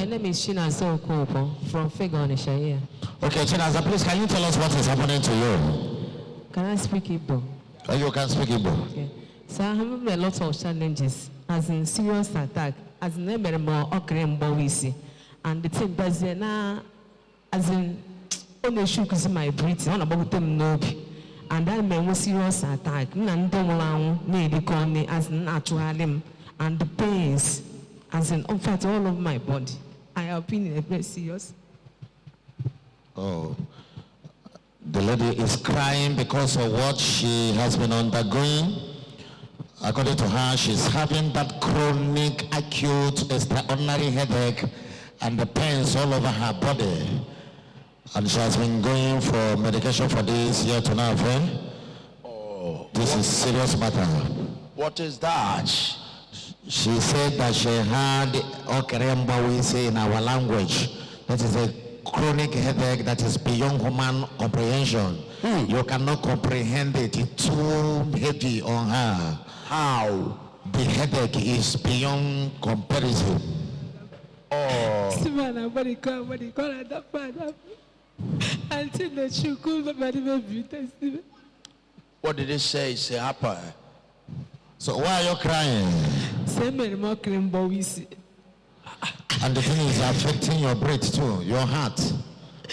My name is Chinazo Okonkwo from Fegonisha here. Okay, Chinazo, please can you tell us what is happening to you? Can I speak Igbo? Oh, you can speak Igbo. Okay. So I have a lot of challenges, as in serious attack, as in more and the thing that's now, as in only shook is my breathing, on about them no. And that man was serious attack. None don't need call me as natural and the pains, as in fact all of my body. I have been very serious. Oh, the lady is crying because of what she has been undergoing. According to her, she's having that chronic, acute, extraordinary headache and the pains all over her body. And she has been going for medication for this year to now, friend. Oh, this is serious matter. What is that? She said that she had okeremba, we say in our language. That is a chronic headache that is beyond human comprehension. You cannot comprehend it. It's too heavy on her. How? The headache is beyond comparison. Oh. What did it say? It's a happer. So why are you crying? And the thing is affecting your breath too, your heart.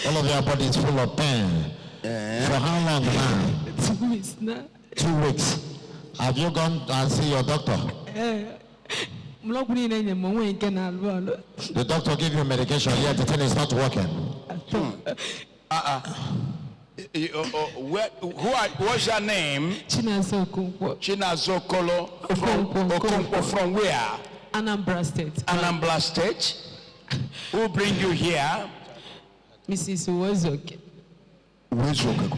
All of your body is full of pain. For how long now? 2 weeks now. 2 weeks. Have you gone and see your doctor? The doctor gave you medication, yet the thing is not working. What's your name? Chinazo Okonkwo. Chinazo Okonkwo. From where? Anambra State. Anambra State. Who bring you here? Mrs. Uwezoke. Uwezoke.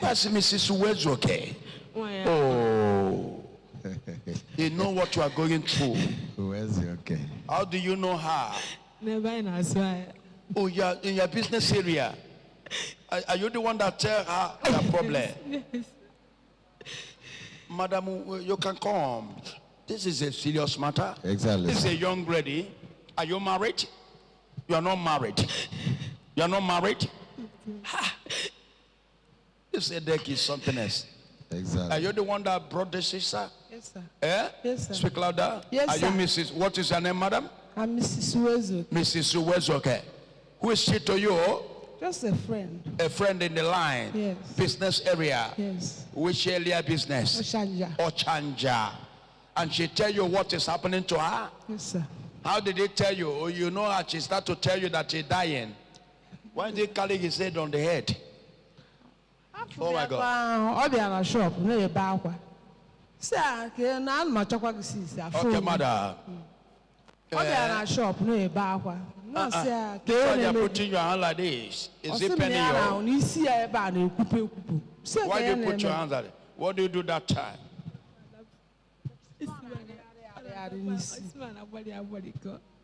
That's Mrs. Uwezoke. Oh. You know what you are going through. Uwezoke. How do you know her? Never in Aswaya. Oh, you're in your business area. Are you the one that tell her the problem? Yes. Madam, you can come. This is a serious matter. Exactly. This is a young lady. Are you married? You are not married. You are not married? This headache is something else. Exactly. Are you the one that brought this sister? Yes, sir. Eh? Yes, sir. Speak louder. Yes, are sir. you Mrs. What is your name, madam? I'm Mrs. Uwezoke. Mrs. Uwezoke. Who is she to you? Just a friend. A friend in the line. Yes. Business area. Yes. Which area business? Ochanja. And she tell you what is happening to her? Yes, sir. How did they tell you? Oh, you know how she start to tell you that she's dying. Why did they carry his head on the head? Oh my God. I'll shop. No, sir, okay, mother. shop. No, No, sir. You're putting your hand like this. Is it penny? Why do you put your hands like that? What do you do that time?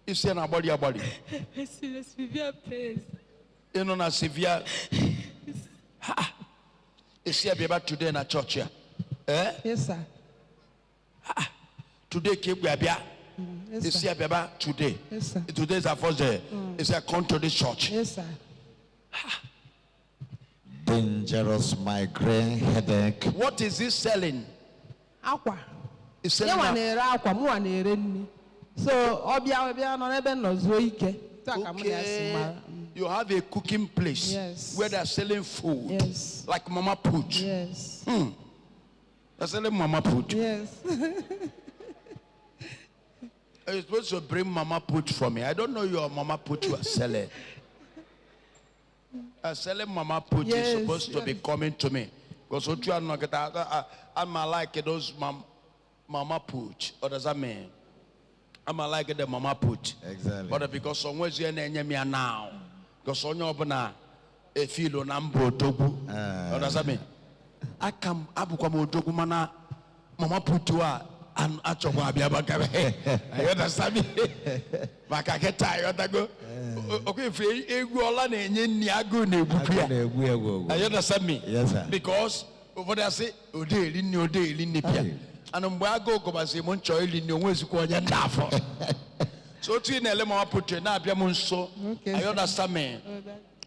You see a body. Severe pains. You know, severe. You see a baby today in a church here. Eh? Yes, sir. Today keep baby. Yes, you see a baby today. Yes, sir. Today is a first day. It's a come to this church. Yes, sir. Dangerous migraine headache. What is he selling? Aqua. He's selling so okay. You have a cooking place. Yes. Where they're selling food. Yes. Like Mama Put. Yes. They're selling Mama Put. Yes. You're supposed to bring Mama Put for me. I don't know your Mama Put you are selling. Selling Mama Put is supposed to be coming to me. Because what you are not getting, I'm like those Mama Put. What does that mean? I'm like the Mama Put. Exactly. But because someone is here now. Because on your banana, a filo number dogu. What does that mean? I come abukwamo dogu mana Mama Put you are. And actually, I understand me. But I get tired. I go, okay, if you go on and you understand me? Yes, sir. Because what I say, and mgbe ago kobasi mo ncho ili ni onwe ezikwa onye ndafo. So tu na ele ma putre na abia mo nso. I understand me.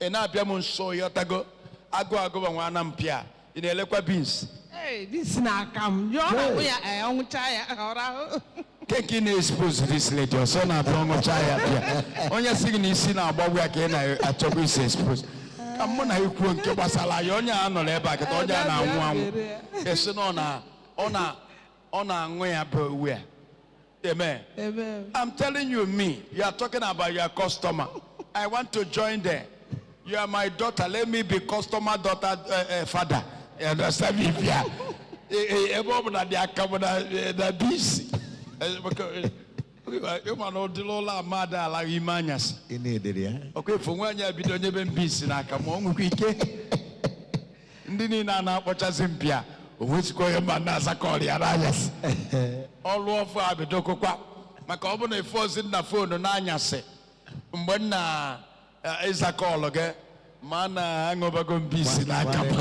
E na abia mo nso yotago ago ba nwa na mpia. Ina elekwa beans. Hey, this na kam. You know we are on chaya. Take in expose this lady. So na brongo chaya pia. Onya sigi ni isi na agbawu ya ke na atobu is expose. Kamo na iku nke basala ya onya ano le ba ke onya na anwu anwu. Ese no na ona anwu ya bro we. Amen. Amen. I'm telling you, you are talking about your customer. I want to join there. You are my daughter. Let me be customer daughter father. You understand me? Yeah. You man o dilola mada la imanyas. Okay, for when you be doing even busy na come on quick. Ndini na pocha simpia. Which go your man as a call your rayas. All over abidoko kwa. Maka obo na force in the phone no anyase. Mbona is a call okay. Mana hangover go busy na kapa.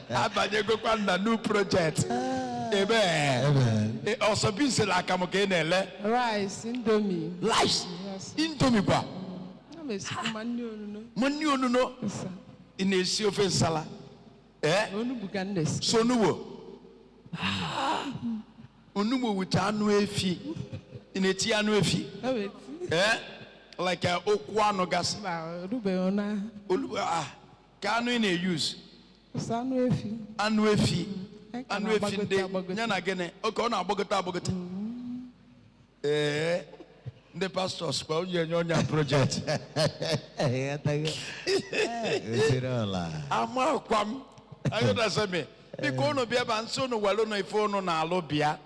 Abanye go kwanda new project. Amen. Also busy like am okay nele. Rice, indomie. Rice. Yes. Indomie kwa. Money no. In a sea of sala. So no. Onumu with anu efi. In a tea anu efi. Like a okwano gas. Can we use? Anu efi de nyana gene. Okay, ona bogota. The pastor spoil your project. Amakwam. Ayo da se me. Biko no bia ba nso no walo no ifo no na alo bia.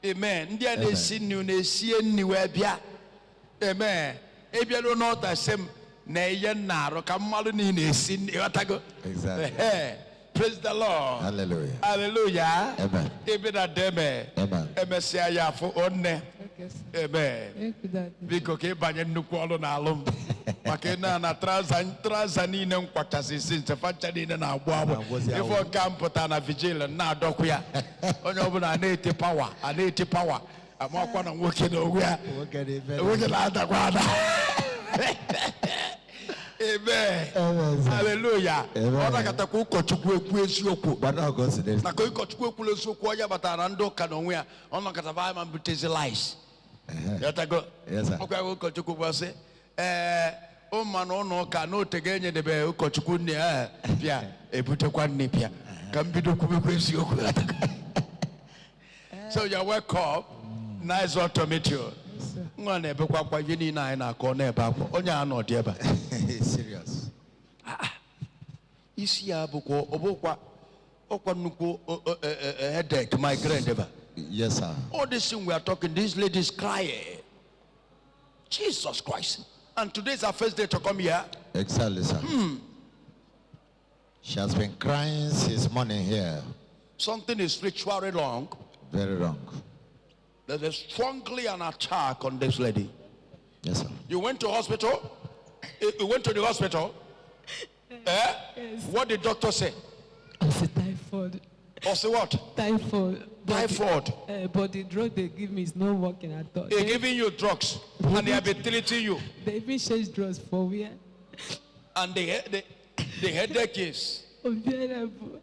Amen. Ndia na esi ni na esi ni wa bia. Amen. Ebia no not asem na ye naro ka mmalu ni na esi ni watago. Exactly. Praise the Lord. Hallelujah. Hallelujah. Amen. Ebe da deme. Amen. Emesia ya fo onne. Amen. Biko ke banye nnukwu ọlụ na alụm. Maka na transani ne nkwachasị si nsefacha niile na agbo agbo. Ifo nka mpụta na vigil na adọkwu ya. Onye ọbụla na-eti power. Amakwa na nwoke na ogwe ya. Nwoke na-adakwa ada. Amen. Hallelujah. Ọna katakwa ụkọchukwu ekwu eziokwu. Na ka ụkọchukwu ekwu eziokwu onye batara ndị ụka n'onwe ya. Ọna kataba ma mbutezi lies. Yatago. Yes sir. Okwa ụkọchukwu bọsị. Ụmụnụ ụnụ ụka n'otege enyedebe ụkọchukwu nne pịa ebutekwa nne pịa. Ka mbido kwubekwa eziokwu. So you're welcome. Nice automatic. Nwa na-ebekwa akwa ihe niile anyị na-akọ na-ebe akwa. Onye a nọ dị ebe. Serious. Isi ya bụkwa ọkwa nnukwu headache, migraine ebe. Yes sir. All this thing we are talking, this lady is crying. Jesus Christ. And today is our first day to come here. Exactly sir. She has been crying since morning here. Something is spiritually wrong. Very wrong. There's a strongly an attack on this lady. Yes sir. You went to hospital? You went to the hospital? Yes. What did doctor say? I said typhoid. Or say what? Typhoid. Typhoid. But the drug they give me is not working at all. They're giving you drugs and they have been treating you. They even change drugs for where? And the headache is Unbearable.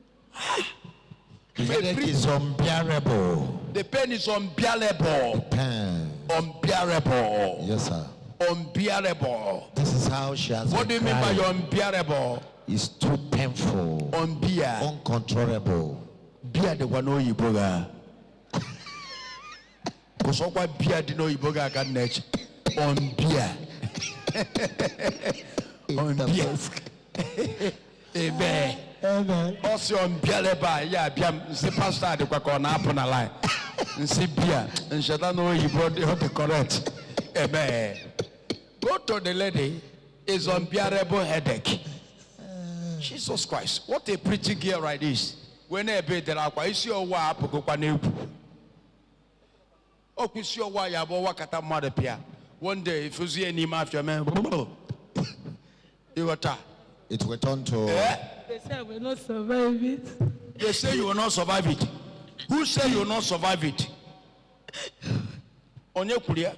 The headache is unbearable. The pain is unbearable. Pain. Unbearable. Yes sir. Unbearable. This is how she has What do you been mean by crying. unbearable? It's too painful. Unbear. Uncontrollable. Beer the one oyiboga. Kosokwa beer the no oyiboga can net. Unbear. Unbear. Amen. Amen. Also unbearable. Yeah, biam. The pastor the kwa na happen a line. Nsi beer. Nshata no oyibo the correct. Amen. Go to the lady. Is unbearable headache. Jesus Christ, what a pretty girl like this. When I be there, I see your wife go kwa nebu. Oh, see your wife, you wakata mother pia. One day, if you see any mafia man, you were It went on to. They say I will not survive it. They say you will not survive it. Who said you will not survive it? Onye Kuria?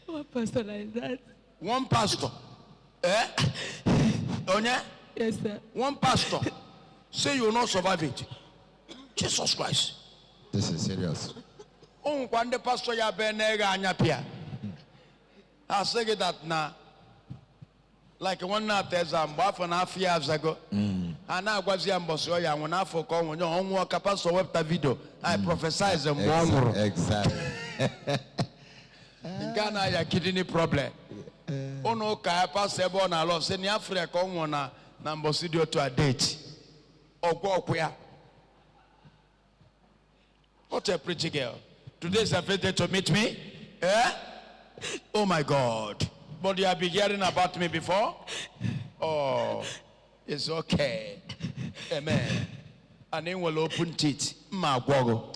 One pastor like that. One pastor. Eh? Onye? Yes, sir. One pastor say you will not survive it. Jesus Christ. This is serious. Oh, when the pastor ya benega anyapia. I say that now. Like one night there's a half and a half years ago. And I was young boss. I when I for come when your own work a pastor web the video. I prophesize them one. Exactly. In Ghana, ya kidney problem. Oh no, kaya pastor born a lot. Say ni Africa come one number studio to a date. Or go where? What a pretty girl. Today's a birthday to meet me. Eh? Oh my God. But you have been hearing about me before? Oh, it's okay. Amen. And then we'll open it.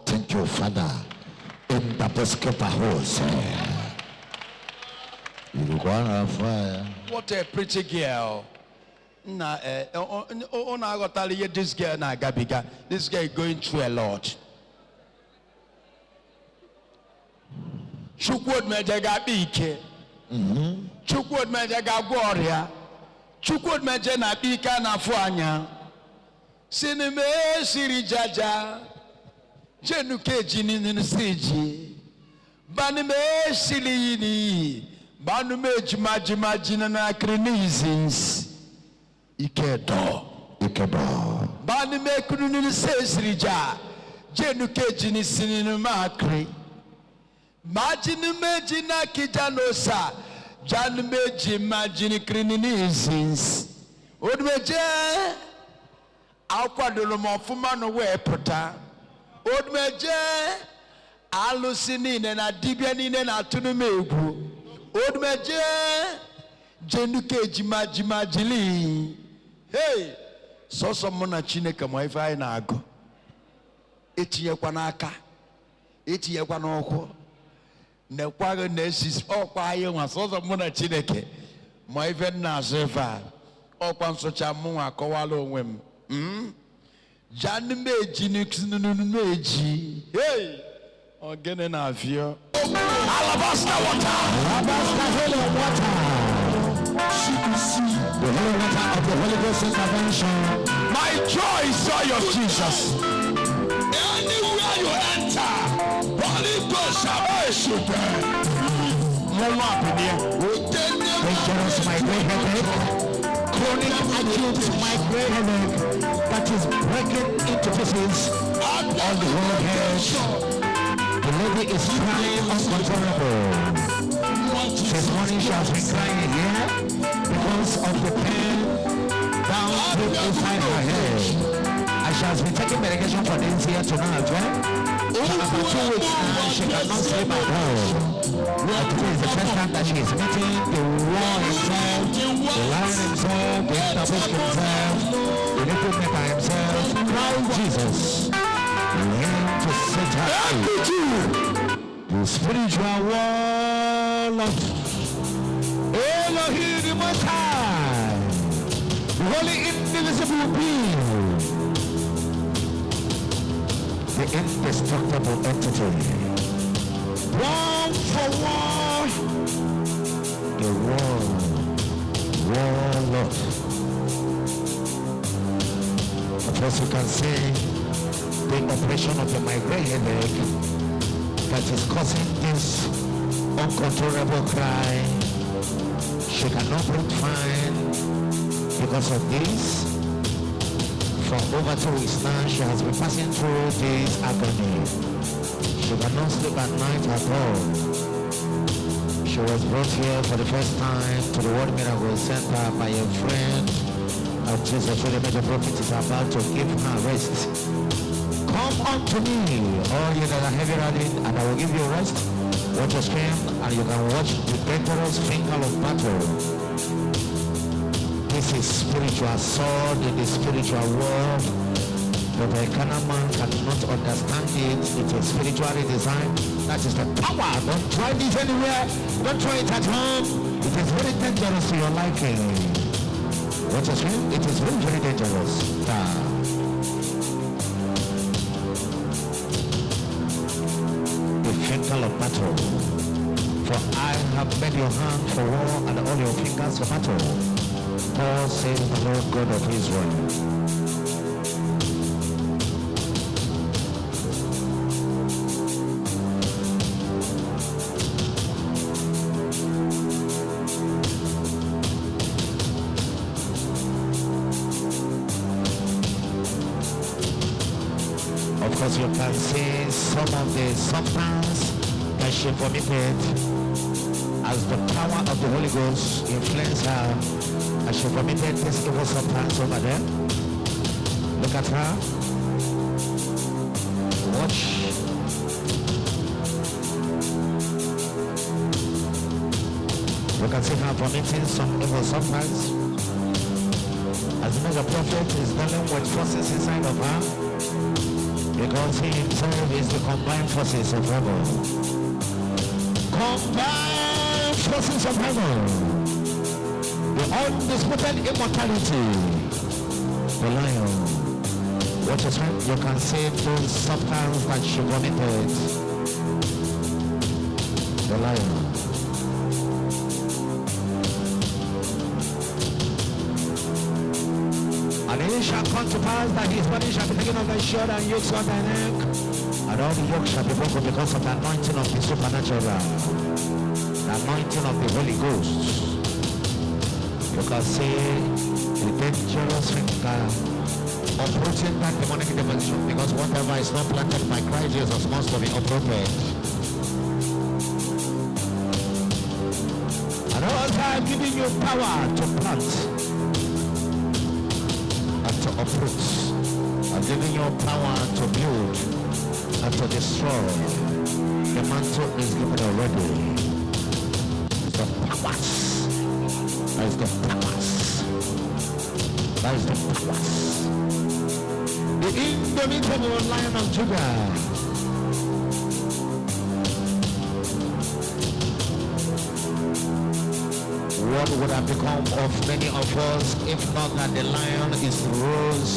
Thank you, Father. In the Pescopa house. What a pretty girl. This girl na gabiga. This girl is going through a lot. Chukwud mejaga bike. Chukwud mejaga gloria. Chukwud meje na bika na fuanya. Sinime siri jaja. Jenu keji ni siji. Bani me sili ni. Banu me jima jina na krinizins. Ikedo. Bani me kunu ni siri ja. Jenu keji ni sininu makri. Majini mejina kijanosa. Jan meji majini krinizins. Odumeje. Akwadolo mofuma no we pota. Odumeje alusini na dibia ni na tunu megu. Odumeje jenuke jima jili. Hey, so mona Chineke mo ife na ago. Etinye kwa n'aka. Etinye kwa n'okwu. Ne kwago na esis okwa aye nwa so mona Chineke mo ife na asefa. Okwa nsocha mu akọwala onwe m. Jan meji meji. Hey, ogene na afio. Alabaster water. Alabaster holy water. The holy water of the Holy Ghost intervention. My joy is joy of Jesus. Anywhere you enter, Holy Ghost shall bless you there. Dangerous migraine headache. Chronic acute migraine headache that is breaking into pieces on the whole head. The lady is crying uncontrollable. This morning she has been crying here because of the pain down deep inside her head. And she has been taking medication for this year to now, right? For about 2 weeks now, she cannot sleep at all. And today is the first time that she is meeting the war himself, the lion himself, the interbush himself, the little maker himself, Christ Jesus. Learn to set her free. The spiritual wall of Elohim the Most High, the holy indivisible being, the indestructible entity. One for one, the warlord. As you can see, the operation of the migraine headache that is causing this uncontrollable cry. She cannot breathe fine because of this. For over 2 weeks now, she has been passing through this agony. She cannot sleep at night at all. She was brought here for the first time to the World Miracle Center by a friend of Jesus. Odumeje Prophet is about to give her rest. Come unto me, all you that are heavy laden, and I will give you rest. Watch your screen, and you can watch the dangerous finger of battle. This is spiritual sword in the spiritual world. But the carnal man cannot understand it. It is spiritually designed. That is the power. Don't try this anywhere. Don't try it at home. It is very dangerous to your liking. What is it? It is very, very dangerous. finger of battle. For I have made your hand for war and all your fingers for battle. Thus says the Lord God of Israel. Of course, you can see some of the substance that she vomited as the power of the Holy Ghost influenced her as she vomited this evil substance over there. Look at her. Watch. You can see her vomiting some evil substance. As the mega prophet is dealing with forces inside of her, because he himself is the combined forces of heaven. Combined forces of heaven. The undisputed immortality. The lion. What is right? You can see those substance that she vomited. The lion. And it shall come to pass that his body shall be taken off thy shield and yokes on thy neck, and all the yokes shall be broken because of the anointing of the supernatural, the anointing of the Holy Ghost. You can see the dangerous finger uprooting that demonic dimension, because whatever is not planted by Christ Jesus must be uprooted. And all time giving you power to plant, to uproot, and giving your power to build and to destroy. The mantle is given already. The powers. That is the powers. That is the powers. The indomitable Lion of Judah. What would have become of many of us if not that the lion is rose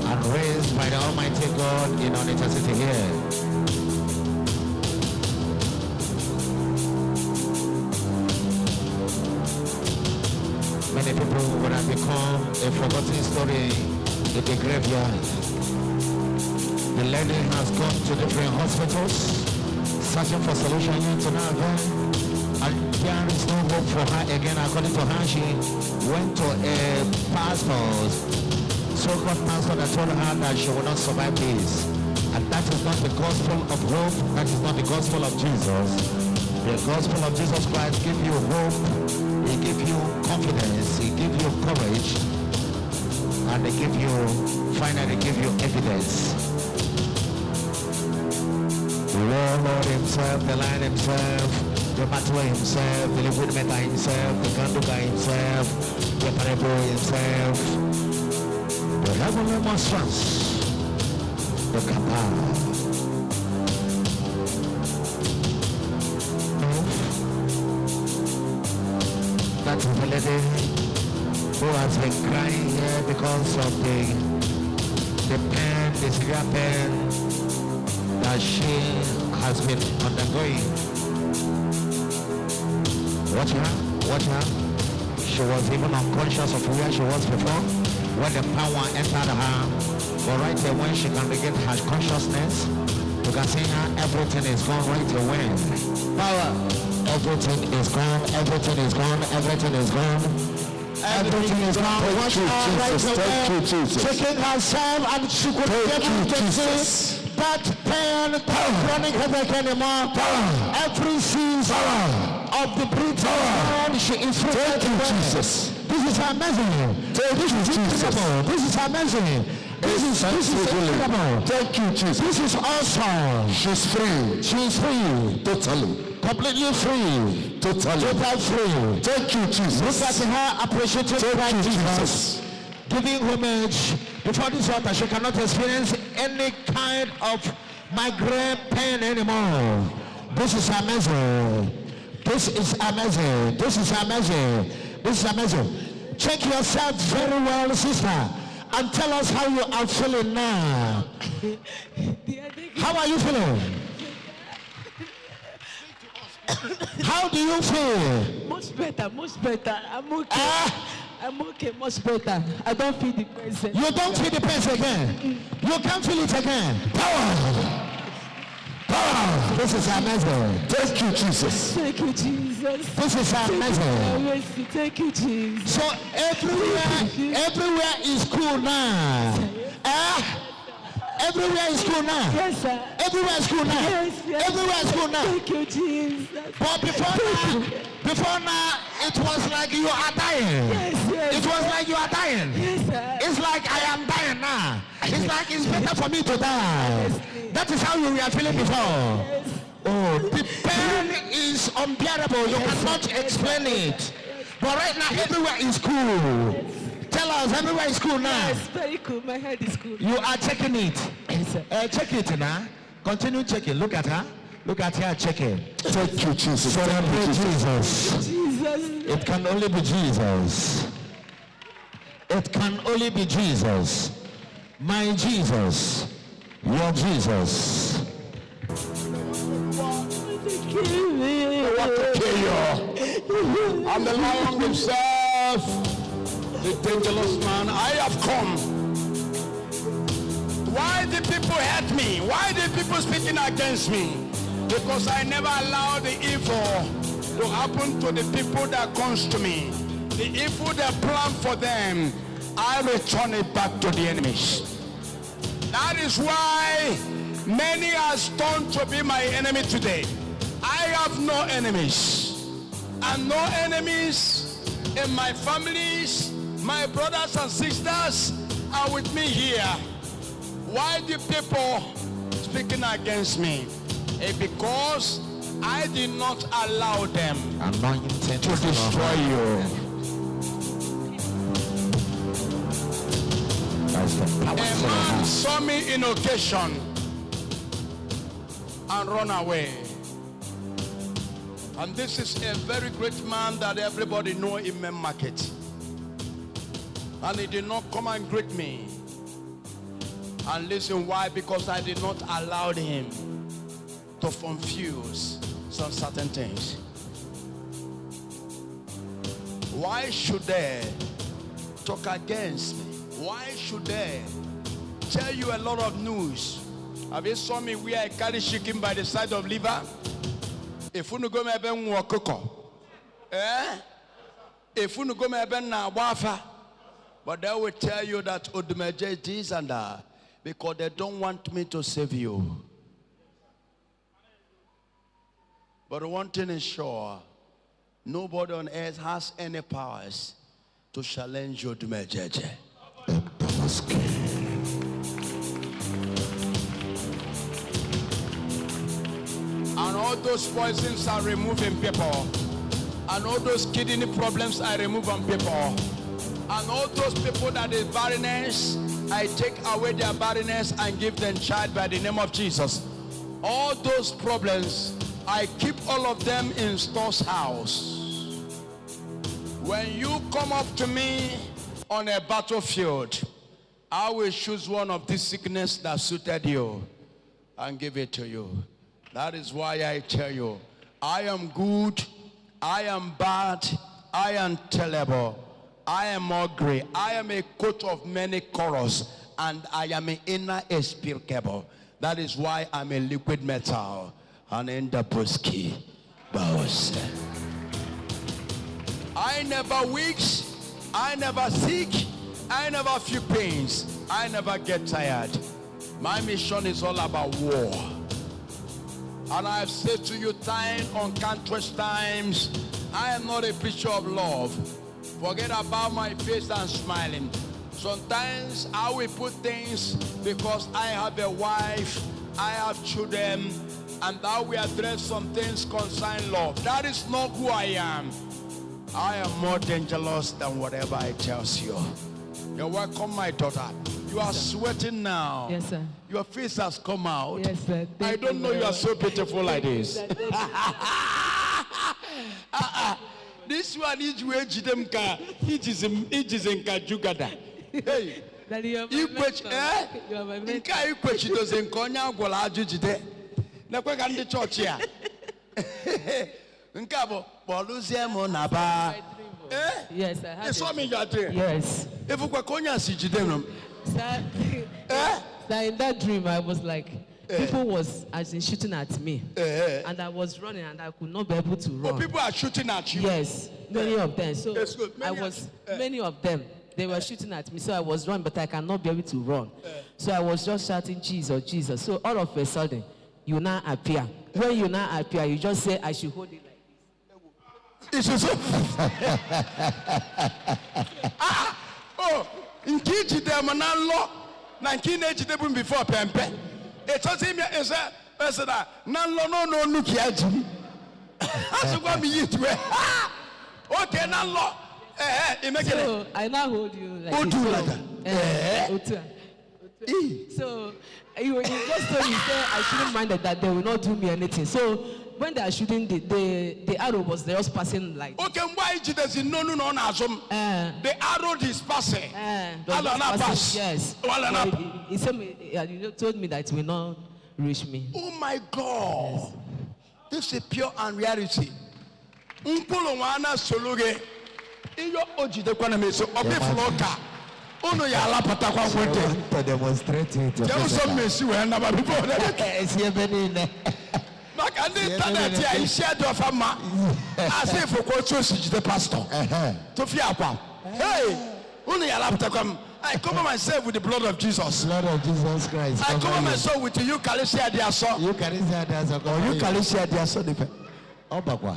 and raised by the Almighty God in our necessity here? Many people would have become a forgotten story in the graveyard. The lady has gone to different hospitals searching for solution to now again. And there is no hope for her again. According to her, she went to a pastor, so-called pastor, that told her that she will not survive this. And that is not the gospel of hope. That is not the gospel of Jesus. The gospel of Jesus Christ gives you hope. He gives you confidence. He gives you courage. And they give you, finally give you evidence. The Lord himself, the Lion himself, the Matwa himself, the liquid meta himself, the Ganduka himself, the Parable himself, the heavenly monstrance, the Kappa. That is the lady who has been crying here because of the pain, the severe pain that she has been undergoing. Watch her. She was even unconscious of where she was before when the power entered her. But right there when she can regain her consciousness, you can see her, everything is gone right away. Power. Everything is gone, everything is gone, everything is gone. Everything is gone. Watch her right away. Taking herself and she could get to see that pain running headache anymore. Every season of the brutal she is free. Thank you, Jesus. This is amazing. This is incredible. This is amazing. This is incredible. Thank you, Jesus. This is awesome. She's free. She's free. Totally. Completely free. Total free. Thank you, Jesus. Look at her appreciating Christ Jesus. Giving homage before this altar. She cannot experience any kind of migraine pain anymore. This is amazing. This is amazing. This is amazing. This is amazing. Check yourself very well, sister, and tell us how you are feeling now. How are you feeling? How do you feel? Much better, much better. I'm okay. I'm okay, much better. I don't feel the presence. You don't feel the pain again. You can't feel it again. Power. Power. This is amazing. Thank you, Jesus. Thank you, Jesus. This is amazing. Thank you, Jesus. So everywhere is cool now. Everywhere is cool now. Yes, sir. Everywhere is cool now. Yes, yes. Everywhere is cool now. Thank you, Jesus. But before now, it was like you are dying. Yes, yes. It was like you are dying. Yes, sir. It's like I am dying now. It's like it's better for me to die. That is how you were feeling before. Yes. Oh, the pain is unbearable. You cannot explain it. But right now, everywhere is cool. Tell us, everywhere is cool now. Yes, very cool. My head is cool. You are checking it. Yes, sir. Check it now. Continue checking. Look at her. Look at her checking. Thank you, Jesus. Celebrate Jesus. Jesus. It can only be Jesus. It can only be Jesus. My Jesus. Your Jesus. What to kill you? I'm the lion himself, the dangerous man. I have come. Why did people hate me? Why did people speaking against me? Because I never allow the evil to happen to the people that comes to me. The evil they plan for them, I return it back to the enemies. That is why many are turned to be my enemy today. I have no enemies. And no enemies in my families. My brothers and sisters are with me here. Why do people speaking against me? Because I did not allow them to destroy you. A man saw me in occasion and run away. And this is a very great man that everybody know in main market. And he did not come and greet me. And listen why? Because I did not allow him to confuse some certain things. Why should they talk against me? Why should they tell you a lot of news? Have you saw me where I carry chicken by the side of liver? If you go maybe walk, if you go maybe na wafa, but they will tell you that Odumeje this and that because they don't want me to save you. But one thing is sure, nobody on earth has any powers to challenge Odumeje. And all those poisons are removing people. And all those kidney problems I remove on people. And all those people that is barrenness, I take away their barrenness and give them child by the name of Jesus. All those problems, I keep all of them in store's house. When you come up to me on a battlefield, I will choose one of these sickness that suited you and give it to you. That is why I tell you, I am good, I am bad, I am terrible, I am ugly, I am a coat of many colors, and I am an inexplicable. That is why I'm a liquid metal. And in the buski, boss. I never weak, I never sick, I never feel pains, I never get tired. My mission is all about war. And I have said to you time on countless times, I am not a preacher of love. Forget about my face and smiling. Sometimes I will put things because I have a wife, I have children, and I will address some things concerning love. That is not who I am. I am more dangerous than whatever I tell you. You're welcome, my daughter. You are sweating now. Yes, sir. Your face has come out. Yes, sir. I don't know you are so beautiful like this. This one is where Jidemka, he is in Kajugada. Hey, you question, Inka, you question those in Konya, Golaju Jide. Now, we're going to church here. Nkabo, Boluziemo Naba. Yes, I had You saw me your dream. Yes. If you were Konya Sijidem. So in that dream, I was like, people was as in shooting at me. And I was running and I could not be able to run. Oh, people are shooting at you? Yes, many of them. So many of them. They were shooting at me, so I was running, but I cannot be able to run. So I was just shouting, Jesus, Jesus. So all of a sudden, you now appear. When you now appear, you just say, I should hold it like this. It's so. In Kiji, there are no law. 1980 before Pempe. It was him, that no, Nuki. As you want me to okay, now law. So I now hold you like this. So you just told me I shouldn't mind that they will not do me anything. So when they are shooting, the arrow was just passing like. Okay, why does it no the arrow is passing. Yes. He said you told me that it will not reach me. Oh my God! Yes. This is pure unreality. Iyo oji de kwana meso obi floka uno ya ala patakwa wote to demonstrate it. You so mesi we na ba before that. Esie beni ne. Maka ndi internet ya share do fama. As if ko choose the pastor. To fi akwa. Hey, uno ya ala patakwa. I cover myself with the blood of Jesus. Blood of Jesus Christ. I cover myself with the Eucharistia dia so. Eucharistia dia so. Eucharistia dia so de pe. Obakwa.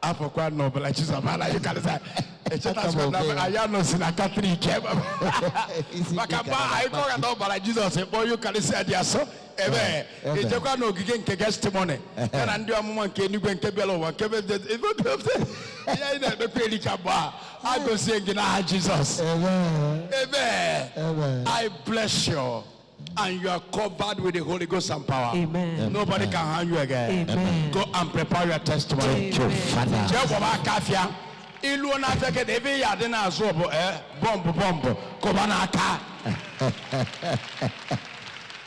Apokwa no but like Jesus amala Eucharistia. I am not in a Catholic. Makamba, I go and over like Jesus. Boy, you can say dia so. Ebe, it's a no giving testimony. And do a moment can you go and Kebelo one Kebel? Yeah, the Peli Kaba. I go sing in Jesus. Amen. I bless you. And you are covered with the Holy Ghost and power. Amen. Nobody can harm you again. Amen. Go and prepare your testimony. Thank you, Father. Ilu na feke devi ya dena azobo bombo kobana aka